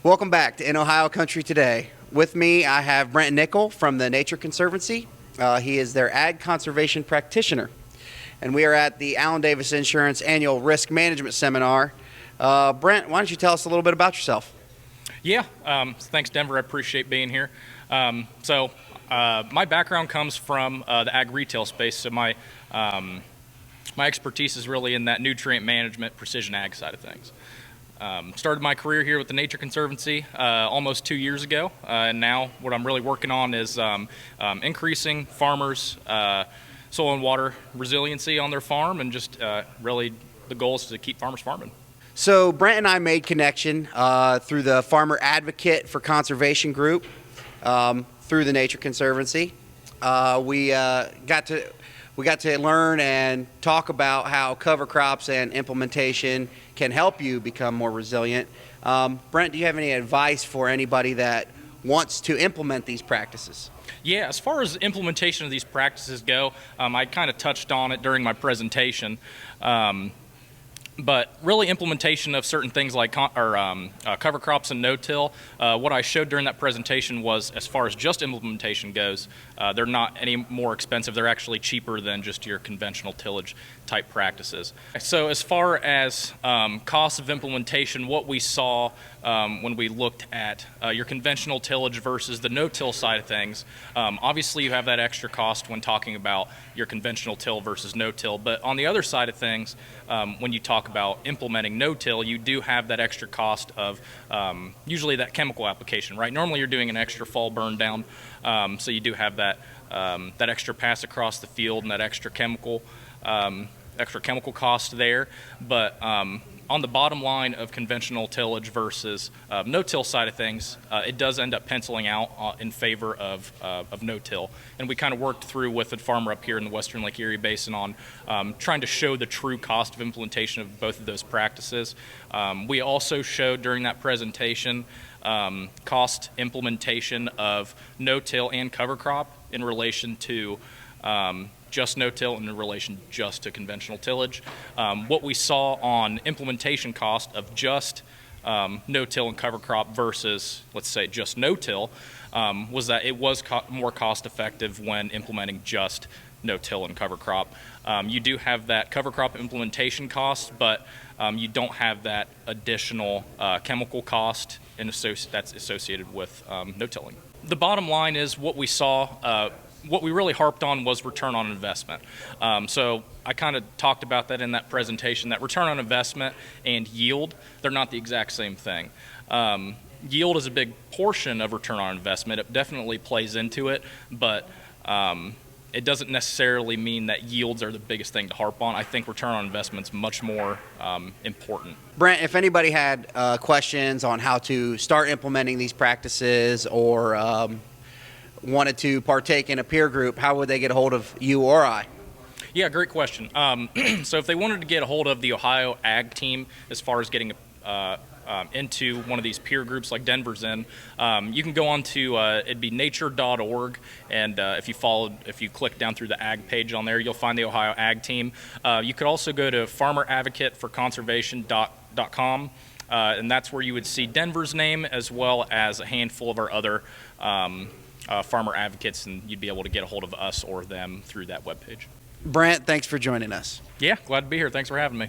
Welcome back to In Ohio Country Today. With me, I have Brent Nicol from the Nature Conservancy. He is their ag conservation practitioner. And we are at the Allen Davis Insurance Annual Risk Management Seminar. Brent, why don't you tell us a little bit about yourself? Thanks, Denver. I appreciate being here. My background comes from the ag retail space, so my expertise is really in that nutrient management, precision ag side of things. Started my career here with the Nature Conservancy almost 2 years ago, and now what I'm really working on is increasing farmers' soil and water resiliency on their farm, and just really the goal is to keep farmers farming. So Brent and I made connection through the Farmer Advocate for Conservation group through the Nature Conservancy. We got to learn and talk about how cover crops and implementation can help you become more resilient. Brent, do you have any advice for anybody that wants to implement these practices? Yeah, as far as implementation of these practices go, I kind of touched on it during my presentation. But really implementation of certain things like cover crops and no-till, what I showed during that presentation was, as far as just implementation goes, they're not any more expensive. They're actually cheaper than just your conventional tillage type practices. So as far as cost of implementation, what we saw when we looked at your conventional tillage versus the no-till side of things, obviously you have that extra cost when talking about your conventional till versus no-till, but on the other side of things, when you talk about implementing no-till, you do have that extra cost of usually that chemical application, right? Normally you're doing an extra fall burn down, so you do have that that extra pass across the field and that extra chemical cost there. But on the bottom line of conventional tillage versus no-till side of things, it does end up penciling out in favor of no-till. And we kind of worked through with a farmer up here in the Western Lake Erie Basin on trying to show the true cost of implementation of both of those practices. We also showed during that presentation cost implementation of no-till and cover crop in relation to just no-till and in relation just to conventional tillage. What we saw on implementation cost of just no-till and cover crop versus, let's say, just no-till was that it was more cost-effective when implementing just no-till and cover crop. You do have that cover crop implementation cost, but you don't have that additional chemical cost that's associated with no-tilling. The bottom line is what we saw. What we really harped on was return on investment. So I kind of talked about that in that presentation, that return on investment and yield, they're not the exact same thing. Yield is a big portion of return on investment. It definitely plays into it, but it doesn't necessarily mean that yields are the biggest thing to harp on. I think return on investment is much more important. Brent, if anybody had questions on how to start implementing these practices or wanted to partake in a peer group, how would they get a hold of you or I? Yeah, great question. So if they wanted to get a hold of the Ohio Ag team as far as getting into one of these peer groups like Denver's in, you can go on to it'd be nature.org, and if you click down through the ag page on there, you'll find the Ohio Ag team. You could also go to farmeradvocateforconservation.com, and that's where you would see Denver's name as well as a handful of our other farmer advocates, and you'd be able to get a hold of us or them through that webpage. Brent, thanks for joining us. Yeah, glad to be here. Thanks for having me.